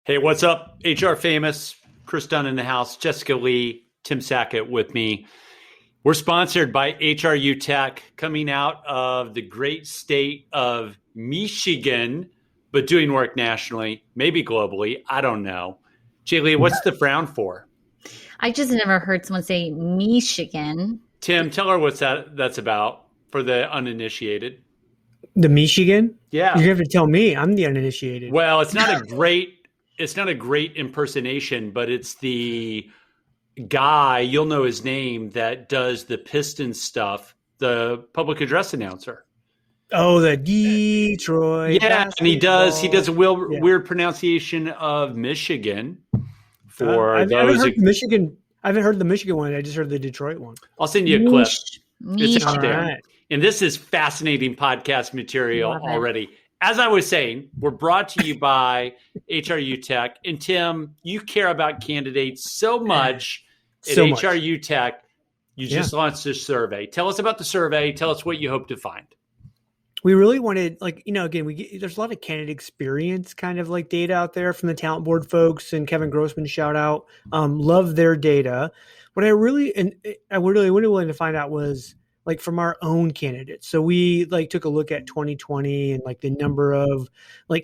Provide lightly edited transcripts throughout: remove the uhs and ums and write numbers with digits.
Hey, what's up? HR Famous, Chris Dunn in the house, Jessica Lee, Tim Sackett with me. We're sponsored by HRU Tech, coming out of the great state of Michigan, but doing work nationally, maybe globally. I don't know. JLee, what's the frown for? I just never heard someone say Michigan. Tim, tell her what that's about for the uninitiated. The Michigan? Yeah. You have to tell me. I'm the uninitiated. Well, it's not a great impersonation, but it's the guy, you'll know his name, that does the Pistons stuff, the public address announcer. Oh, the Detroit. Yeah, basketball. and he does a weird pronunciation of Michigan. For I haven't those, heard the Michigan one. I just heard the Detroit one. I'll send you a clip. Michigan. It's out there. Right. And this is fascinating podcast material already. As I was saying, we're brought to you by HRU Tech. And Tim, you care about candidates so much at HRU Tech. You just launched this survey. Tell us about the survey. Tell us what you hope to find. We really wanted, there's a lot of candidate experience kind of like data out there from the talent board folks, and Kevin Grossman shout out. Love their data. What I really wanted to find out was like from our own candidates. So we took a look at 2020 and the number of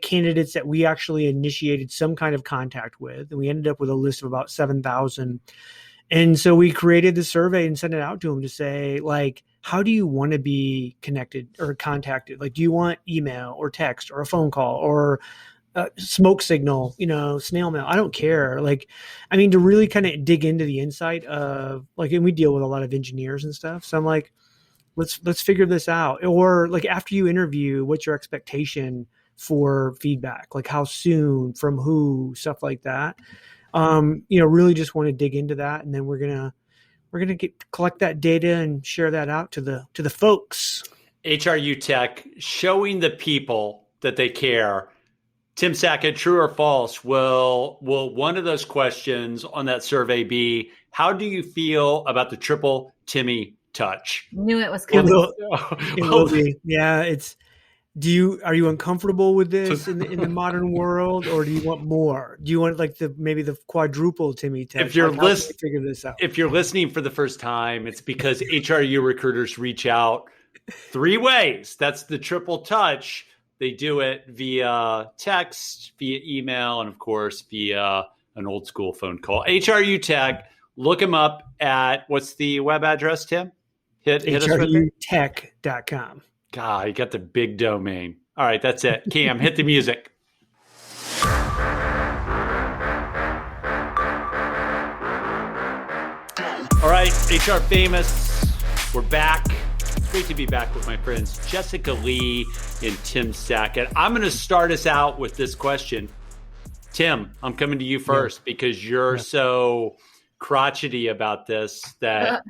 candidates that we actually initiated some kind of contact with. And we ended up with a list of about 7,000. And so we created the survey and sent it out to them to say, how do you want to be connected or contacted? Do you want email or text or a phone call or a smoke signal, snail mail? I don't care. To really kind of dig into the insight of and we deal with a lot of engineers and stuff. So I'm like, let's figure this out. Or after you interview, what's your expectation for feedback? How soon, from who, stuff like that. Really just want to dig into that. And then we're going to collect that data and share that out to the folks. HRU Tech, showing the people that they care. Tim Sackett, true or false, will one of those questions on that survey be, how do you feel about the triple Timmy touch? Knew it was coming. It will be. Yeah, are you uncomfortable with this in the modern world, or do you want more? Do you want maybe the quadruple Timmy touch? If you're figure this out. If you're listening for the first time, it's because HRU recruiters reach out 3 ways. That's the triple touch. They do it via text, via email, and of course via an old school phone call. HRU Tech, look them up at, what's the web address, Tim? Hit HRUtech.com. God, you got the big domain. All right, that's it. Cam, hit the music. All right, HR Famous, we're back. It's great to be back with my friends Jessica Lee and Tim Sackett. I'm going to start us out with this question. Tim, I'm coming to you first because you're so crotchety about this that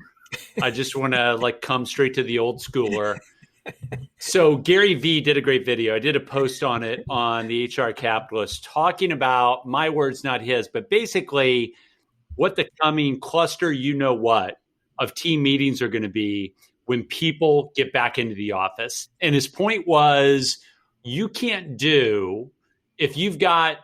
I just want to come straight to the old schooler. So Gary V did a great video. I did a post on it on the HR Capitalist talking about, my words, not his, but basically what the coming cluster, of team meetings are going to be when people get back into the office. And his point was, you can't do, if you've got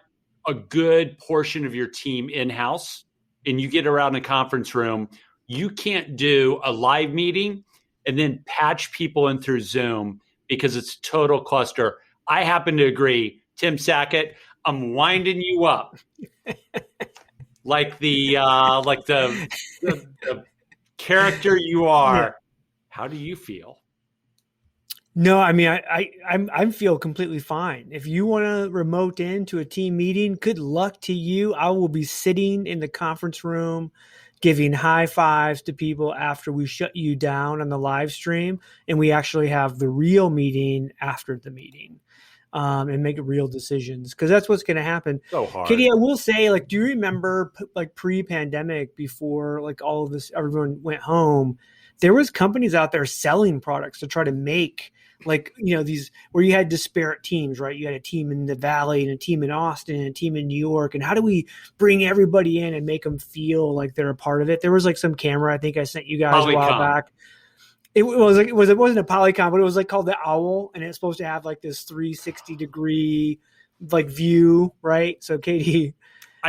a good portion of your team in-house and you get around a conference room, you can't do a live meeting and then patch people in through Zoom because it's total cluster. I happen to agree. Tim Sackett, I'm winding you up like the character you are. Yeah. How do you feel? No, I feel completely fine. If you want to remote into a team meeting, good luck to you. I will be sitting in the conference room giving high fives to people after we shut you down on the live stream, and we actually have the real meeting after the meeting, and make real decisions, because that's what's going to happen. So hard. Katie, I will say, do you remember pre-pandemic, before all of this, everyone went home, there was companies out there selling products to try to make these, where you had disparate teams, right? You had a team in the Valley and a team in Austin and a team in New York. And how do we bring everybody in and make them feel like they're a part of it? There was some camera I think I sent you guys a while back. It wasn't a Polycom, but it was called the Owl, and it's supposed to have this 360 degree like view, right? So Katie,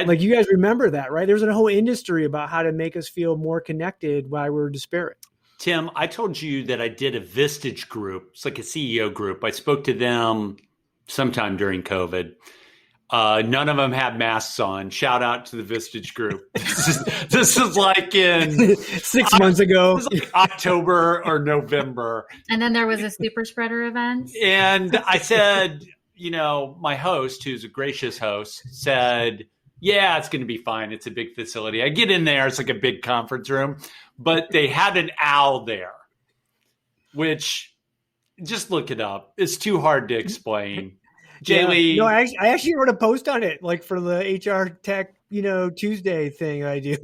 like you guys remember that, right? There's a whole industry about how to make us feel more connected while we're disparate. Tim, I told you that I did a Vistage group. It's like a CEO group. I spoke to them sometime during COVID. None of them had masks on. Shout out to the Vistage group. This is like in 6 months ago. This is like October or November. And then there was a super spreader event. And I said, my host, who's a gracious host, said, yeah, it's going to be fine. It's a big facility. I get in there. It's like a big conference room. But they had an owl there, which just look it up. It's too hard to explain. JLee. No, I actually wrote a post on it, like for the HR Tech, Tuesday thing I do.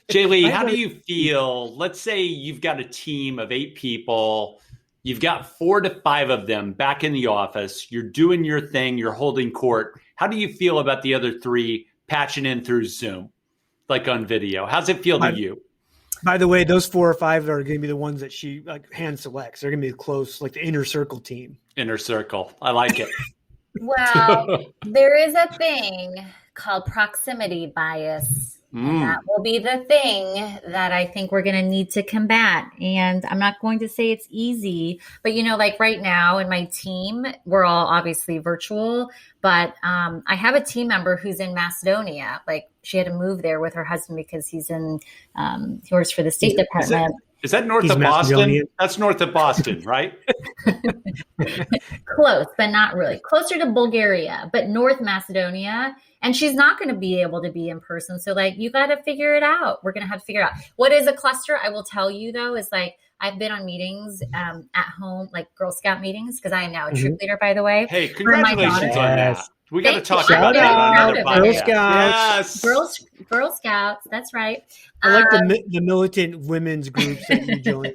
JLee, how do you feel? Let's say you've got a team of 8 people. You've got 4 to 5 of them back in the office. You're doing your thing. You're holding court. How do you feel about the other 3 patching in through Zoom, like on video? How's it feel to you? By the way, those 4 or 5 are going to be the ones that she hand selects. They're going to be close, like the inner circle team. Inner circle. I like it. Well, there is a thing called proximity bias. And that will be the thing that I think we're going to need to combat. And I'm not going to say it's easy, but like right now in my team, we're all obviously virtual, but I have a team member who's in Macedonia. Like she had to move there with her husband because he works for the State Department. Is that north of Boston? That's north of Boston, right? Close, but not really. Closer to Bulgaria, but North Macedonia. And she's not going to be able to be in person. So you got to figure it out. We're going to have to figure it out. What is a cluster? I will tell you though, is I've been on meetings at home, like Girl Scout meetings, because I am now a troop leader, by the way. Hey, congratulations on that. We got to talk about that. Girl Scouts. Yes. Girl Scouts. That's right. I like the militant women's groups that you join.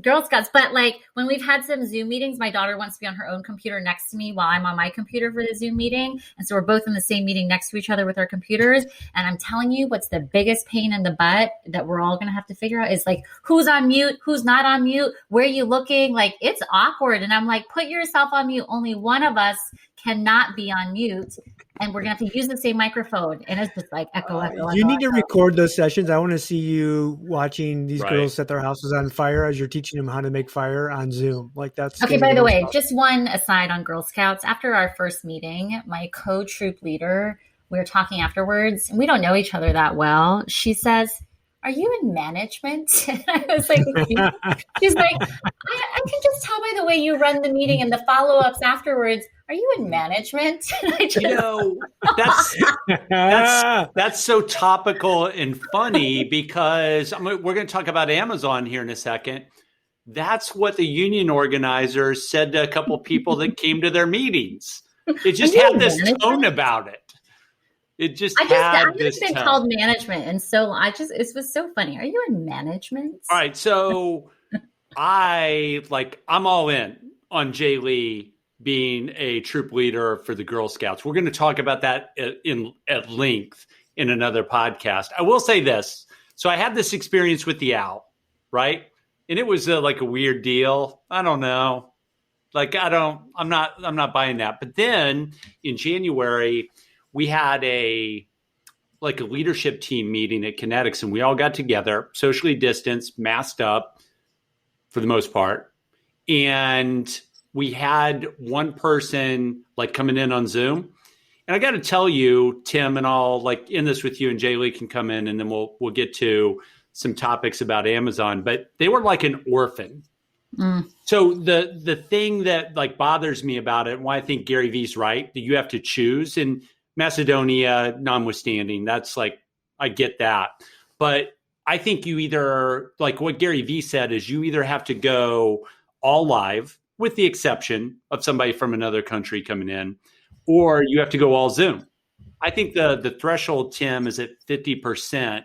Girl Scouts. But when we've had some Zoom meetings, my daughter wants to be on her own computer next to me while I'm on my computer for the Zoom meeting. And so we're both in the same meeting next to each other with our computers. And I'm telling you, what's the biggest pain in the butt that we're all going to have to figure out is who's on mute, who's not on mute, where are you looking? It's awkward. And I'm put yourself on mute. Only one of us cannot be on mute. And we're going to have to use the same microphone. And it's just echo. You need to record those sessions. I want to see you watching these girls set their houses on fire as you're teaching them how to make fire on Zoom. That's okay. By the way, just one aside on Girl Scouts. After our first meeting, my co-troop leader, we were talking afterwards, and we don't know each other that well. She says, "Are you in management?" And I was like, she's like, I can just tell by the way you run the meeting and the follow-ups afterwards. Are you in management? That's so topical and funny because we're going to talk about Amazon here in a second. That's what the union organizers said to a couple people that came to their meetings. It just had this tone about it. I've just been called management. And so it was so funny. Are you in management? All right. So I'm all in on JLee being a troop leader for the Girl Scouts. We're going to talk about that at length in another podcast. I will say this. So I had this experience with the owl, right? And it was a weird deal. I don't know. I'm not buying that. But then in January, we had a leadership team meeting at Kinetics, and we all got together, socially distanced, masked up for the most part. And we had one person coming in on Zoom. And I got to tell you, Tim, and I'll end this with you, and JLee can come in, and then we'll get to some topics about Amazon, but they were like an orphan. So the thing that bothers me about it, and why I think Gary Vee's right, that you have to choose, and Macedonia notwithstanding, that's I get that. But I think you either, what Gary Vee said, is you either have to go all live, with the exception of somebody from another country coming in, or you have to go all Zoom. I think the threshold, Tim, is at 50%,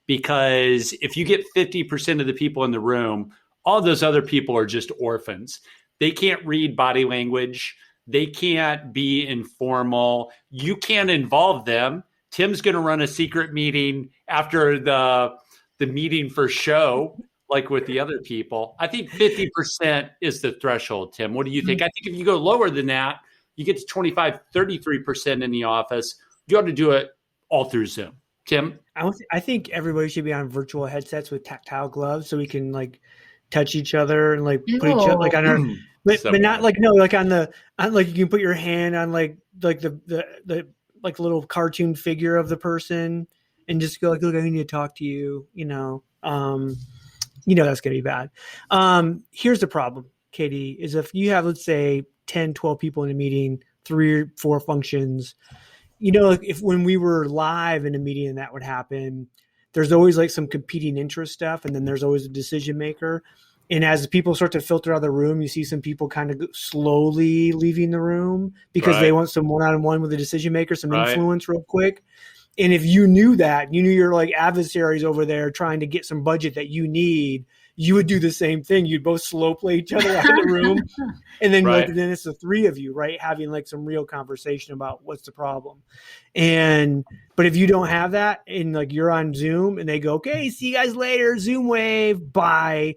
because if you get 50% of the people in the room, all those other people are just orphans. They can't read body language. They can't be informal. You can't involve them. Tim's going to run a secret meeting after the meeting for show, with the other people. I think 50% is the threshold, Tim. What do you think? I think if you go lower than that, you get to 25, 33% in the office. You ought to do it all through Zoom. Tim? I think everybody should be on virtual headsets with tactile gloves so we can like touch each other and like put each other like on our, but not like, no, like on like you can put your hand on like the like little cartoon figure of the person and just go like, look, I need to talk to you, that's going to be bad. Here's the problem, Katie, is if you have, let's say 10, 12 people in a meeting, 3 or 4 functions, if when we were live in a meeting that would happen, there's always like some competing interest stuff. And then there's always a decision maker. And as people start to filter out of the room, you see some people kind of slowly leaving the room because they want some one-on-one with the decision maker, some influence real quick. And if you knew that, you knew your like adversaries over there trying to get some budget that you need, you would do the same thing. You'd both slow play each other out of the room. And then then it's the 3 of you, right? Having like some real conversation about what's the problem. But if you don't have that and like you're on Zoom and they go, okay, see you guys later, Zoom wave, bye.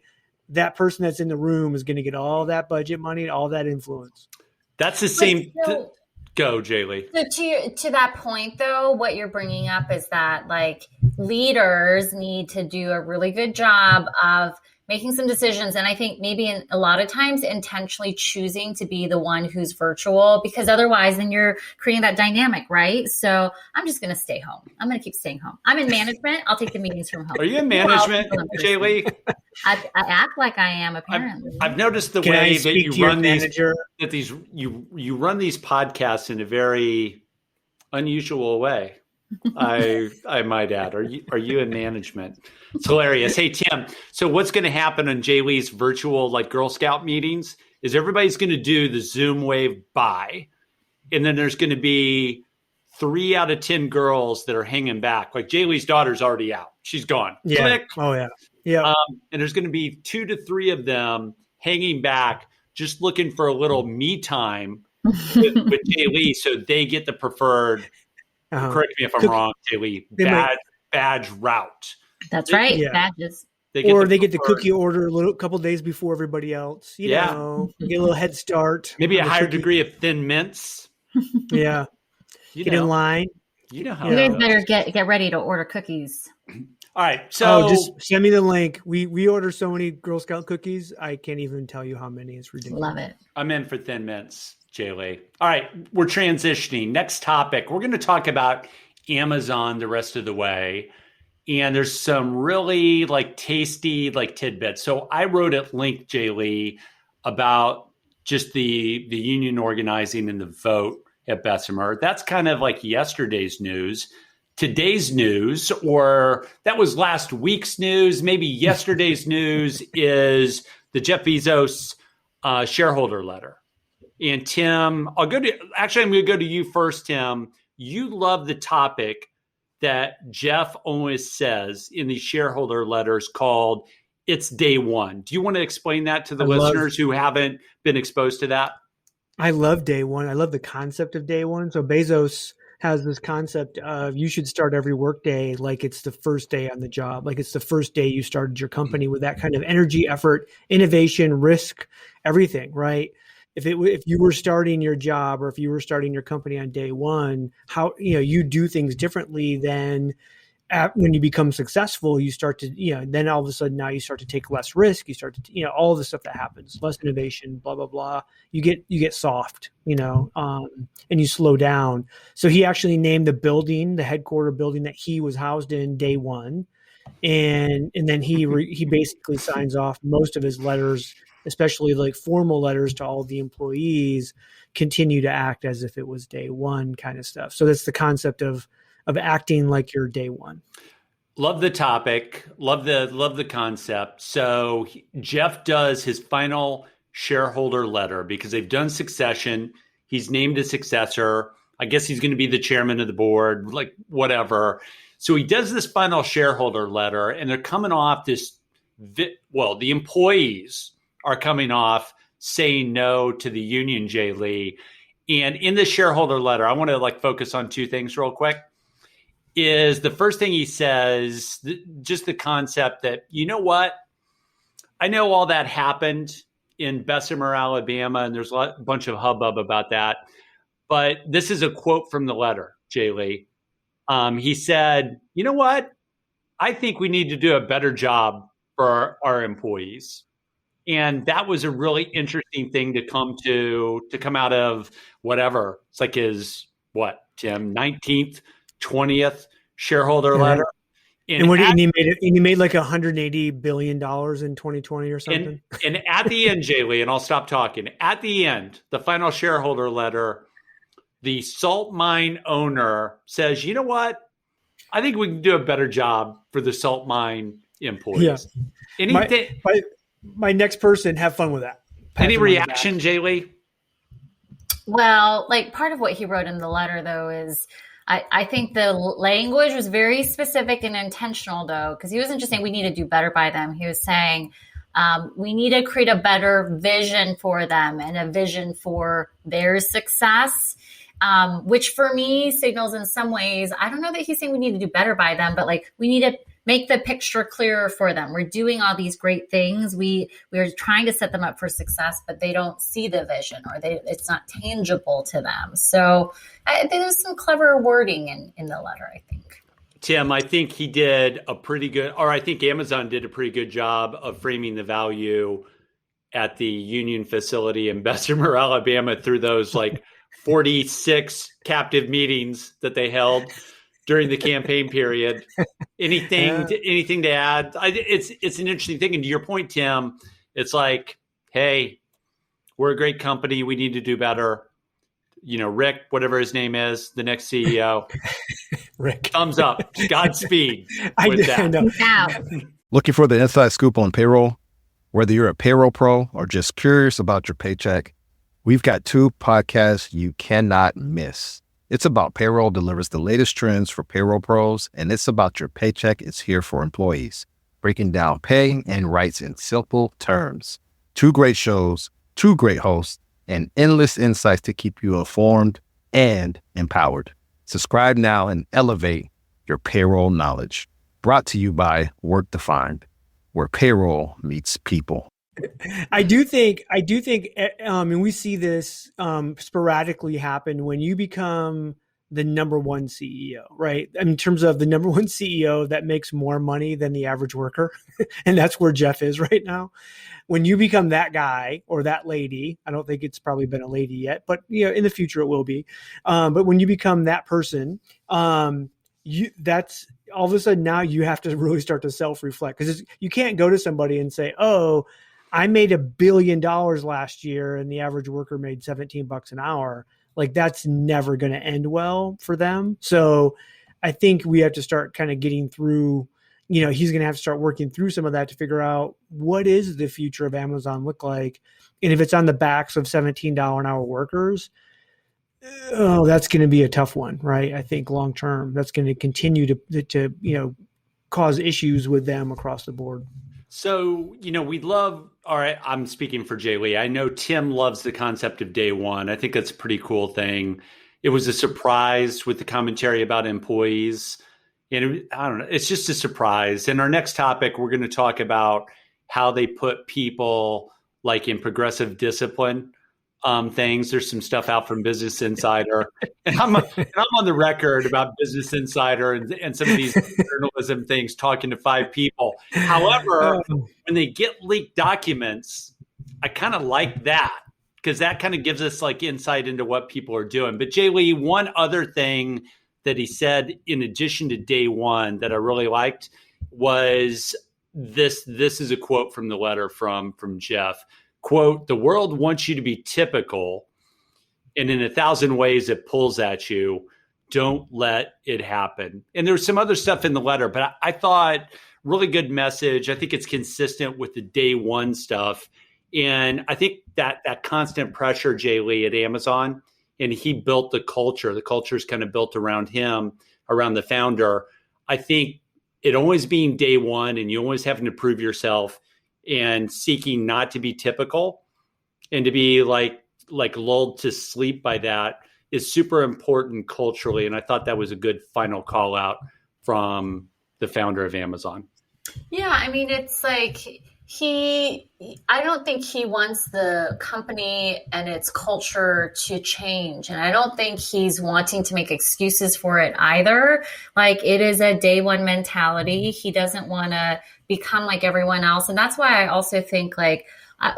That person that's in the room is going to get all that budget money, all that influence. That's the same. Go, JLee. So to that point, though, what you're bringing up is that like leaders need to do a really good job of making some decisions. And I think maybe a lot of times intentionally choosing to be the one who's virtual, because otherwise then you're creating that dynamic, right? So I'm just going to stay home. I'm going to keep staying home. I'm in management. I'll take the meetings from home. Are you in management, JLee? I act like I am, apparently. I've noticed the way that you run you run these podcasts in a very unusual way. I might add. Are you in management? It's hilarious. Hey, Tim, so what's going to happen on JLee's virtual like Girl Scout meetings is everybody's going to do the Zoom wave bye. And then there's going to be 3 out of 10 girls that are hanging back. Like JLee's daughter's already out. She's gone. Yeah. Click. Oh, yeah. Yeah. And there's going to be 2 to 3 of them hanging back, just looking for a little me time with JLee so they get the preferred, correct me if I'm wrong, JLee, badge route. That's right. Yeah. Badges. They get the cookie order a couple days before everybody else. You know, get a little head start. Maybe a higher degree of thin mints. Yeah. Get in line. You know how you guys better get ready to order cookies. All right. So just send me the link. We order so many Girl Scout cookies. I can't even tell you how many. It's ridiculous. Love it. I'm in for thin mints, JLee. All right. We're transitioning. Next topic. We're going to talk about Amazon the rest of the way. And there's some really like tasty like tidbits. So I wrote at length, JLee, about just the union organizing and the vote at Bessemer. That's kind of like yesterday's news. Today's news, or that was last week's news, maybe yesterday's news, is the Jeff Bezos shareholder letter. And Tim, I'm going to go to you first, Tim. You love the topic that Jeff always says in these shareholder letters called "It's Day One." Do you want to explain that to the listeners who haven't been exposed to that? I love Day One. I love the concept of Day One. So Bezos has this concept of you should start every workday like it's the first day on the job, like it's the first day you started your company, with that kind of energy, effort, innovation, risk, everything, right? If you were starting your job or if you were starting your company on day one, how you do things differently than when you become successful. You start to then all of a sudden now you start to take less risk. You start to all the stuff that happens, less innovation, blah blah blah. You get soft, and you slow down. So he actually named the headquarter building that he was housed in Day One, and then he basically signs off most of his letters, especially like formal letters to all the employees, continue to act as if it was day one kind of stuff. So that's the concept of acting like you're day one. Love the topic. Love the concept. So Jeff does his final shareholder letter because they've done succession. He's named a successor. I guess he's going to be the chairman of the board, like whatever. So he does this final shareholder letter, and they're coming off the employees are coming off saying no to the union, JLee. And in the shareholder letter, I want to focus on 2 things real quick. Is the first thing he says, just the concept that, you know what? I know all that happened in Bessemer, Alabama, and there's a bunch of hubbub about that. but this is a quote from the letter, JLee. He said, you know what? I think we need to do a better job for our employees. And that was a really interesting thing to come out of whatever. It's like his, what, Tim, 19th, 20th shareholder letter. And he made like $180 billion in 2020 or something. And at the end, JLee, and I'll stop talking. At the end, the final shareholder letter, the salt mine owner says, you know what? I think we can do a better job for the salt mine employees. Yeah. My next person, have fun with that. Any reaction, JLee? Well, like part of what he wrote in the letter, though, is I think the language was very specific and intentional, though, because he wasn't just saying we need to do better by them. He was saying we need to create a better vision for them and a vision for their success, which for me signals in some ways, I don't know that he's saying we need to do better by them, but like we need to make the picture clearer for them. We're doing all these great things. We're trying to set them up for success, but they don't see the vision or it's not tangible to them. So there's some clever wording in the letter, I think. Tim, I think he did I think Amazon did a pretty good job of framing the value at the union facility in Bessemer, Alabama through those like 46 captive meetings that they held during the campaign period. Anything to add? It's an interesting thing. And to your point, Tim, it's like, hey, we're a great company. We need to do better. You know, Rick, whatever his name is, the next CEO, Rick, thumbs up, Godspeed with that. Looking for the inside scoop on payroll? Whether you're a payroll pro or just curious about your paycheck, we've got two podcasts you cannot miss. It's About Payroll delivers the latest trends for payroll pros, and It's About Your Paycheck is here for employees, breaking down pay and rights in simple terms. Two great shows, two great hosts, and endless insights to keep you informed and empowered. Subscribe now and elevate your payroll knowledge. Brought to you by Work Defined, where payroll meets people. I do think, and we see this sporadically happen when you become the number one CEO, right? In terms of the number one CEO that makes more money than the average worker. And that's where Jeff is right now. When you become that guy or that lady, I don't think it's probably been a lady yet, but in the future it will be. But when you become that person, that's all of a sudden now you have to really start to self-reflect, because you can't go to somebody and say, oh, I made $1 billion last year and the average worker made $17 an hour. Like that's never going to end well for them. So I think we have to start kind of getting through, he's going to have to start working through some of that to figure out what is the future of Amazon look like. And if it's on the backs of $17 an hour workers, that's going to be a tough one, right? I think long term, that's going to continue to cause issues with them across the board. So, I'm speaking for JLee. I know Tim loves the concept of day one. I think that's a pretty cool thing. It was a surprise with the commentary about employees. And I don't know, it's just a surprise. In our next topic, we're going to talk about how they put people like in progressive discipline things. There's some stuff out from Business Insider. And I'm on the record about Business Insider and some of these journalism things, talking to 5 people. However, when they get leaked documents, I kind of like that, because that kind of gives us like insight into what people are doing. But JLee, one other thing that he said in addition to day one that I really liked was this. This is a quote from the letter from Jeff. Quote, "The world wants you to be typical, and in 1,000 ways it pulls at you. Don't let it happen." And there's some other stuff in the letter, but I thought really good message. I think it's consistent with the day one stuff. And I think that constant pressure, JLee, at Amazon, and he built the culture. The culture is kind of built around him, around the founder. I think it always being day one and you always having to prove yourself and seeking not to be typical and to be like lulled to sleep by that is super important culturally. And I thought that was a good final call out from the founder of Amazon. Yeah, I mean, it's like I don't think he wants the company and its culture to change. And I don't think he's wanting to make excuses for it either. Like, it is a day one mentality. He doesn't want to become like everyone else. And that's why I also think like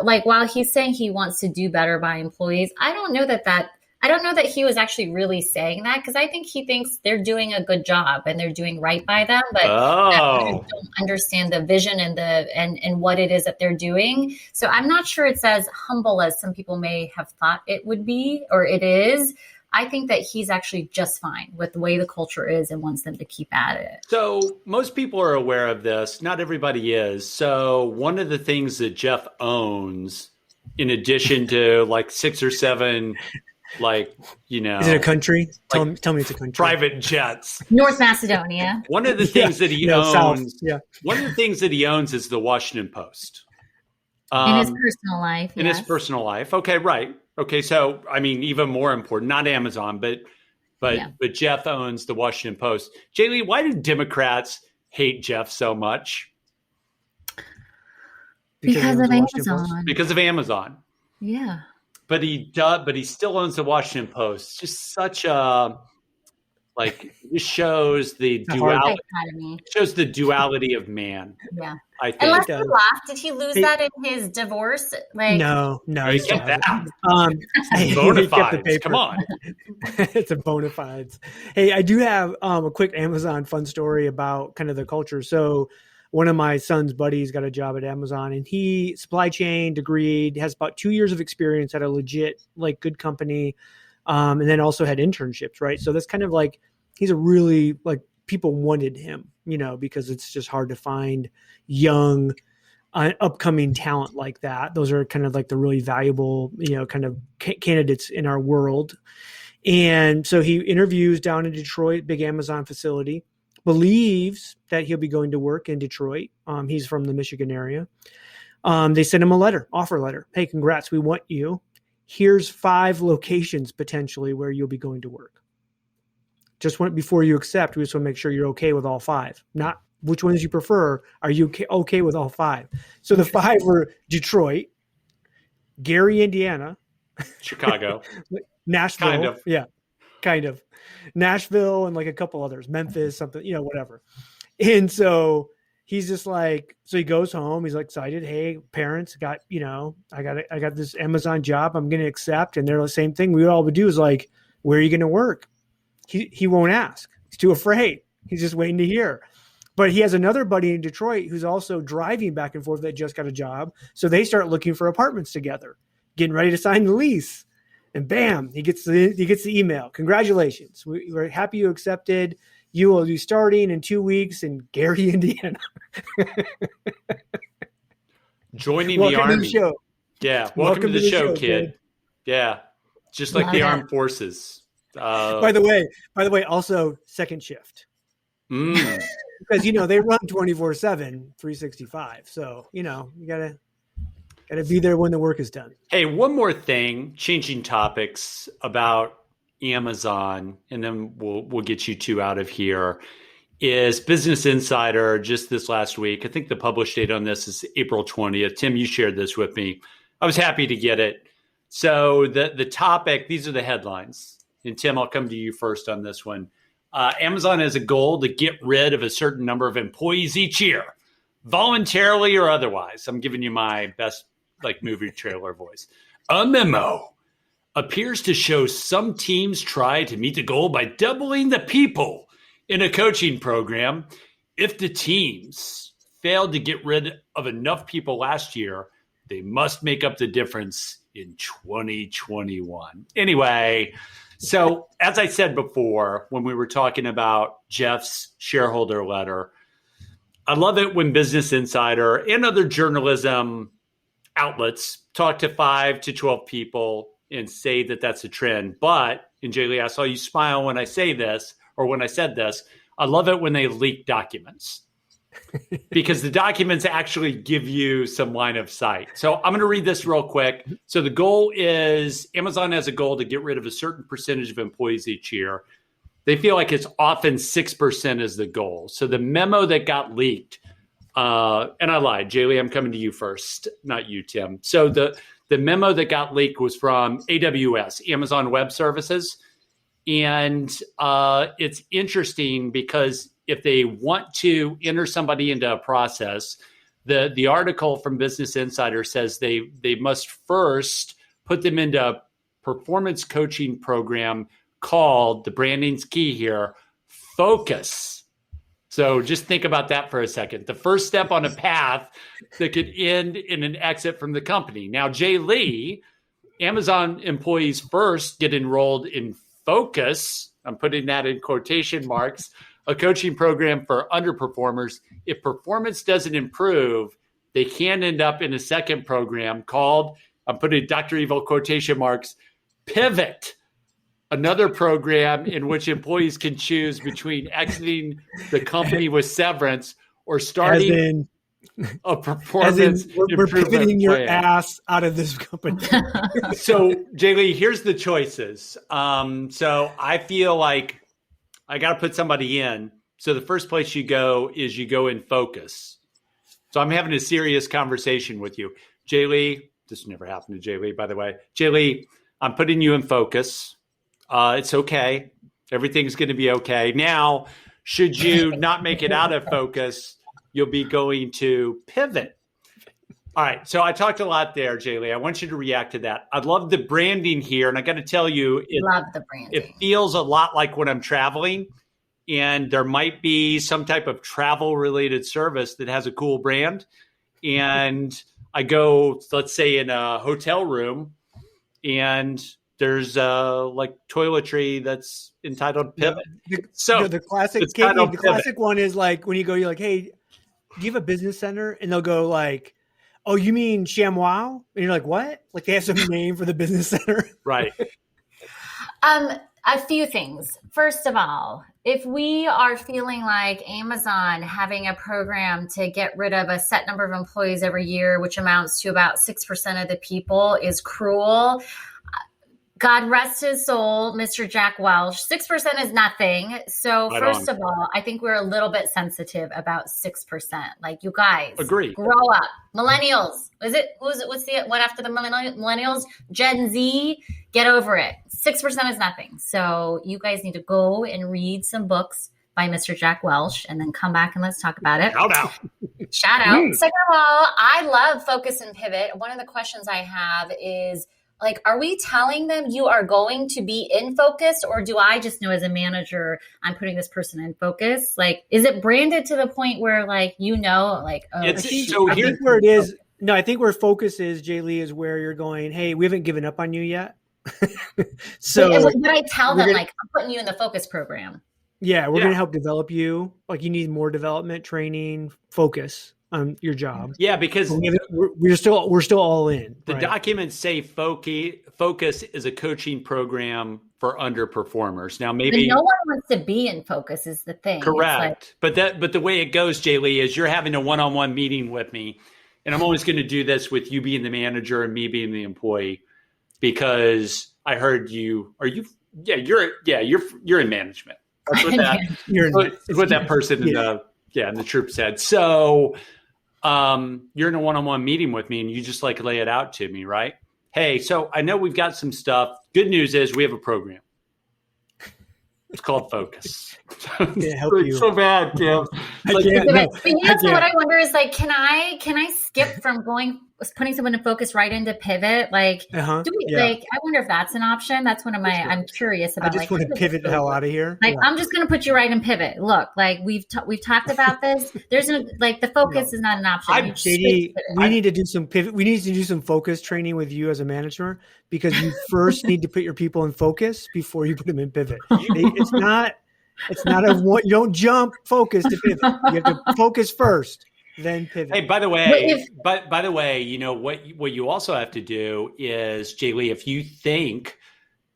while he's saying he wants to do better by employees, I don't know that he was actually really saying that, because I think he thinks they're doing a good job and they're doing right by them, but don't understand the vision and what it is that they're doing. So I'm not sure it's as humble as some people may have thought it would be, or it is. I think that he's actually just fine with the way the culture is and wants them to keep at it. So most people are aware of this. Not everybody is. So one of the things that Jeff owns, in addition to like 6 or 7 is it a country? Tell me it's a country. Private jets. North Macedonia. One of the things that he owns. South. Yeah. One of the things that he owns is the Washington Post. In his personal life. In his personal life. Okay, right. Okay, so I mean, even more important, not Amazon, but Jeff owns the Washington Post. JLee, why do Democrats hate Jeff so much? Because of Amazon. Because of Amazon. Yeah. But he still owns the Washington Post. It's just such a it shows the duality. Shows the duality of man. Yeah. I think. Unless he laughed, did he lose that in his divorce? No, he kept that. Bona fides. Come on. It's a bona fides. Hey, I do have a quick Amazon fun story about kind of the culture. So one of my son's buddies got a job at Amazon, and he supply chain degreed, has about 2 years of experience at a legit, good company. And then also had internships, right? So that's kind of like, he's a really, people wanted him, because it's just hard to find young, upcoming talent like that. Those are kind of like the really valuable, kind of candidates in our world. And so he interviews down in Detroit, big Amazon facility, believes that he'll be going to work in Detroit. He's from the Michigan area. They sent him a offer letter. Hey, congrats, we want you. Here's 5 locations potentially where you'll be going to work. Before you accept, we just want to make sure you're okay with all 5. Not which ones you prefer. Are you okay with all 5? So the 5 were Detroit, Gary, Indiana, Chicago, Nashville. Kind of. Yeah, kind of. Nashville and a couple others, Memphis, something, whatever. And so he's just so he goes home. He's excited. Hey, parents, I got this Amazon job. I'm going to accept. And they're the same thing. We all would do is where are you going to work? He won't ask. He's too afraid. He's just waiting to hear. But he has another buddy in Detroit who's also driving back and forth that just got a job. So they start looking for apartments together, getting ready to sign the lease. And bam, he gets the email. Congratulations. We're happy you accepted. You will be starting in 2 weeks in Gary, Indiana. Joining welcome the Army. To the show. Yeah, welcome to the show, kid. Yeah, just like the armed forces. By the way, also second shift. Because they run 24/7, 365. So you gotta be there when the work is done. Hey, one more thing, changing topics about Amazon, and then we'll get you 2 out of here, is Business Insider just this last week. I think the published date on this is April 20th. Tim, you shared this with me. I was happy to get it. So the topic, these are the headlines. And Tim, I'll come to you first on this one. Amazon has a goal to get rid of a certain number of employees each year, voluntarily or otherwise. I'm giving you my best movie trailer voice. A memo appears to show some teams try to meet the goal by doubling the people in a coaching program. If the teams failed to get rid of enough people last year, they must make up the difference in 2021. Anyway, so as I said before, when we were talking about Jeff's shareholder letter, I love it when Business Insider and other journalism outlets talk to 5 to 12 people and say that that's a trend. But, and JLee, I saw you smile when I say this, or when I said this, I love it when they leak documents because the documents actually give you some line of sight. So I'm going to read this real quick. So the goal is Amazon has a goal to get rid of a certain percentage of employees each year. They feel like it's often 6% is the goal. So the memo that got leaked and I lied, JLee, I'm coming to you first, not you, Tim. So the memo that got leaked was from AWS, Amazon Web Services. And it's interesting because if they want to enter somebody into a process, the article from Business Insider says they must first put them into a performance coaching program called, the branding's key here, Focus. So just think about that for a second. The first step on a path that could end in an exit from the company. Now, JLee, Amazon employees first get enrolled in Focus. I'm putting that in quotation marks, a coaching program for underperformers. If performance doesn't improve, they can end up in a second program called, I'm putting Dr. Evil quotation marks, Pivot, another program in which employees can choose between exiting the company with severance or starting a performance we're pivoting improvement your plan. ass out of this company. So, JLee, here's the choices. So I feel like I got to put somebody in. So the first place you go is you go in Focus. So I'm having a serious conversation with you. JLee, this never happened to JLee, by the way. JLee, I'm putting you in Focus. It's okay. Everything's going to be okay. Now, should you not make it out of Focus, you'll be going to Pivot. All right. So I talked a lot there, JLee. I want you to react to that. I love the branding here. And I got to tell you, Love the branding. it feels a lot like when I'm traveling and there might be some type of travel related service that has a cool brand. And I go, let's say, in a hotel room and there's like toiletry that's entitled Pivot. The classic one is like when you go, you're like, hey, do you have a business center? And they'll go like, oh, you mean ShamWow? And you're like, what? Like they have some name for the business center. Right. A few things. First of all, if we are feeling like Amazon having a program to get rid of a set number of employees every year, which amounts to about 6% of the people, is cruel, God rest his soul, Mr. Jack Welch. 6% is nothing. So first of all, I think we're a little bit sensitive about 6%. Like, you guys, agree. Grow up. Millennials. What's the one after the millennials? Gen Z. Get over it. 6% is nothing. So you guys need to go and read some books by Mr. Jack Welch and then come back and let's talk about it. Shout out. Second of all, I love Focus and Pivot. One of the questions I have is, like, are we telling them you are going to be in Focus, or do I just know as a manager I'm putting this person in Focus? Like, is it branded to the point where, like, like, oh, I think where it is. No, I think where Focus is, JLee, is where you're going, hey, we haven't given up on you yet. So but I tell them, like, I'm putting you in the Focus program. Yeah, we're going to help develop you. Like, you need more development, training, focus on your job. Yeah, because we're still all in. The documents say Focus is a coaching program for underperformers. Now, maybe no one wants to be in Focus is the thing. Correct. But the way it goes, JLee, is you're having a one-on-one meeting with me, and I'm always going to do this with you being the manager and me being the employee, because I heard you. You're in management. That's what that person in the troop said. So you're in a one-on-one meeting with me and you just like lay it out to me, right? Hey, so I know we've got some stuff. Good news is we have a program. It's called Focus. It's so bad, Tim. What I wonder is, like, can I skip from putting someone in Focus right into Pivot? Like, I wonder if that's an option. That's one of my, I'm curious about. I just want to pivot the hell out of here. Like, I'm just going to put you right in Pivot. Look, like, we've talked about this. There's no, like, the Focus is not an option. JD, we need to do some pivot. We need to do some Focus training with you as a manager, because you first need to put your people in Focus before you put them in Pivot. It's not you don't jump Focus to Pivot. You have to Focus first, then Pivot. Hey, by the way, you know what you also have to do is, JLee, if you think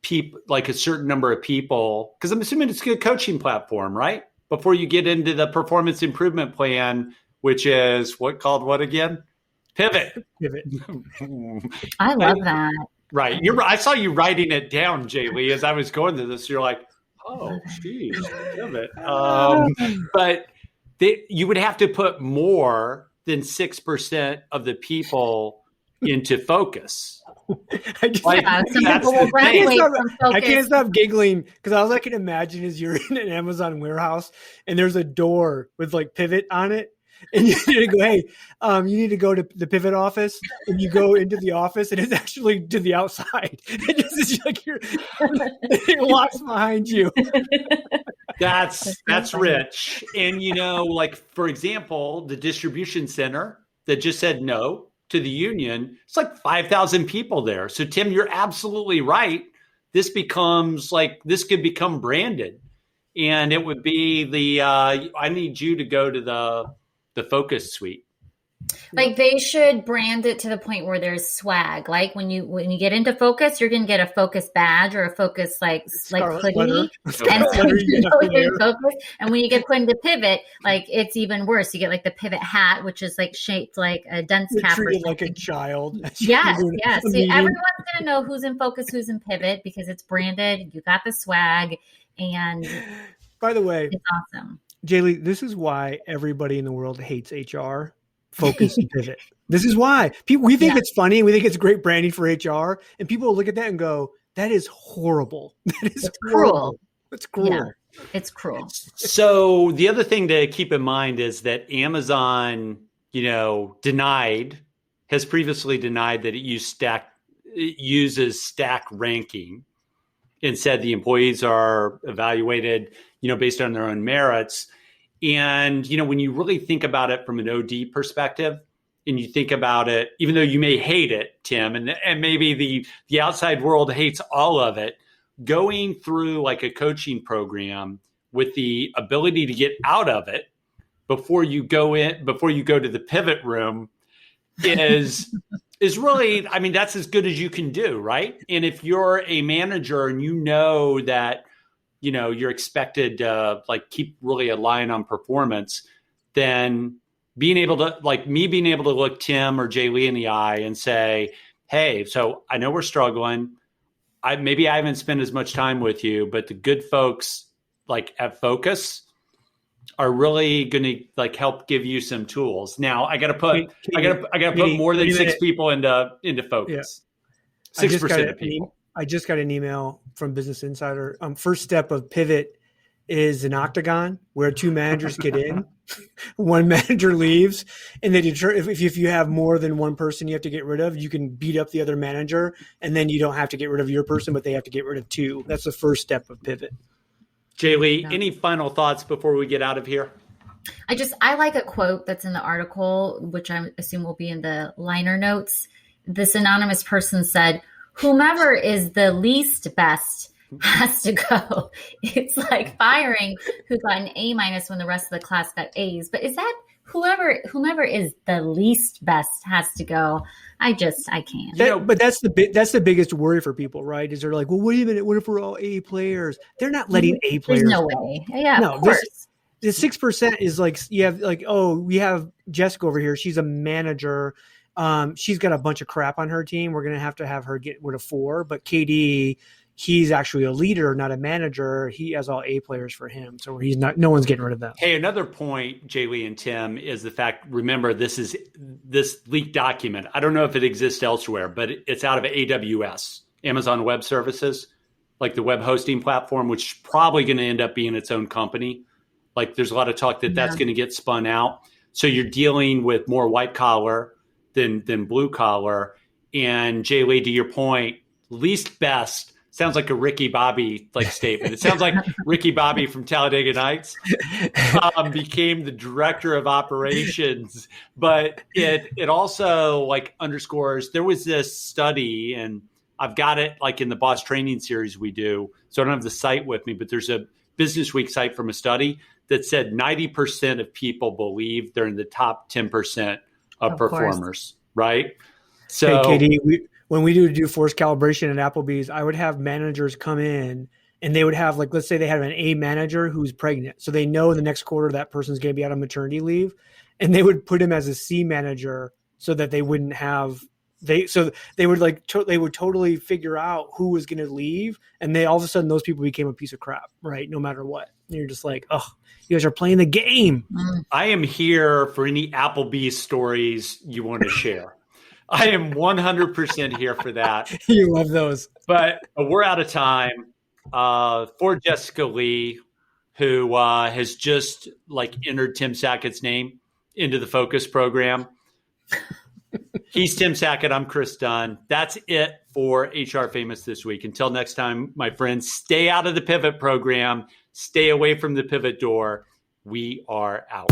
people, like a certain number of people, because I'm assuming it's a coaching platform, right? Before you get into the performance improvement plan, which is what again? Pivot. I love that. Right. I saw you writing it down, JLee, as I was going to this. You're like, oh, geez, Pivot. But you would have to put more than 6% of the people into focus. I just, Like, Yeah, some that's people will the thing. graduate from I can't focus. stop giggling because all I can imagine is you're in an Amazon warehouse and there's a door with like pivot on it. And you need to go, hey, you need to go to the pivot office, and you go into the office, and it's actually to the outside. It's like it locks behind you. That's funny. rich. And, like, for example, the distribution center that just said no to the union, it's like 5,000 people there. So, Tim, you're absolutely right. This could become branded. And it would be I need you to go to the focus suite. Like they should brand it to the point where there's swag. Like when you get into focus, you're gonna get a focus badge or a focus like Scarlet hoodie. sweater. And so you know you're in focus. And when you get put into pivot, like it's even worse. You get like the pivot hat, which is like shaped like a dunce You're cap or treated something. like a child. Yes. A See, meeting. everyone's gonna know who's in focus, who's in pivot because it's branded. You got the swag, and By the way, it's awesome. JLee, this is why everybody in the world hates HR, focus, and pivot. This is why we think it's funny. We think it's great branding for HR, and people will look at that and go, "That is horrible. That is Cruel. It's cruel." Yeah, it's cruel. So the other thing to keep in mind is that Amazon, has previously denied that it uses stack ranking, and said the employees are evaluated, based on their own merits. And, when you really think about it from an OD perspective, and you think about it, even though you may hate it, Tim, and maybe the outside world hates all of it, going through like a coaching program with the ability to get out of it before you go to the pivot room is really, that's as good as you can do, right? And if you're a manager and that, you're expected to keep really a line on performance, then being able to look Tim or JLee in the eye and say, hey, so I know we're struggling. Maybe I haven't spent as much time with you, but the good folks at Focus are really going to help give you some tools. Now I got to put more than 6 people into Focus. 6% of people. I just got an email from Business Insider. First step of pivot is an octagon where 2 managers get in, 1 manager leaves, and then if you have more than 1 person you have to get rid of, you can beat up the other manager, and then you don't have to get rid of your person, but they have to get rid of 2. That's the first step of pivot. JLee, any final thoughts before we get out of here? I like a quote that's in the article, which I assume will be in the liner notes. This anonymous person said, whomever is the least best has to go. It's like firing who got an A- when the rest of the class got A's. But is that whomever is the least best has to go? I can't. But that's the biggest worry for people, right? Is they're like, well, wait a minute, what if we're all A players? They're not letting A players. There's no way. Yeah, no, of course. The 6% is like, you have we have Jessica over here. She's a manager. She's got a bunch of crap on her team. We're going to have her get rid of 4, but KD, he's actually a leader, not a manager. He has all A players for him. So no one's getting rid of them. Hey, another point, JLee and Tim, is the fact, remember, this leaked document. I don't know if it exists elsewhere, but it's out of AWS, Amazon Web Services, like the web hosting platform, which is probably going to end up being its own company. There's a lot of talk that's going to get spun out. So you're dealing with more white collar than blue collar. And JLee, to your point, least best sounds like a Ricky Bobby statement. It sounds like Ricky Bobby from Talladega Nights became the director of operations, but it also underscores, there was this study, and I've got it in the boss training series we do. So I don't have the site with me, but there's a Business Week site from a study that said 90% of people believe they're in the top 10% of performers, right? So, hey, Katie, when we do force calibration at Applebee's, I would have managers come in and they would have let's say they have an A manager who's pregnant. So they know the next quarter that person's going to be out on maternity leave, and they would put him as a C manager so that they wouldn't have they would totally figure out who was going to leave. And all of a sudden those people became a piece of crap, right? No matter what. And you're just like, oh, you guys are playing the game. I am here for any Applebee's stories you want to share. I am 100% here for that. You love those. But we're out of time. For Jessica Lee, who has just entered Tim Sackett's name into the Focus program. He's Tim Sackett. I'm Chris Dunn. That's it for HR Famous this week. Until next time, my friends, stay out of the Pivot program. Stay away from the Pivot door. We are out.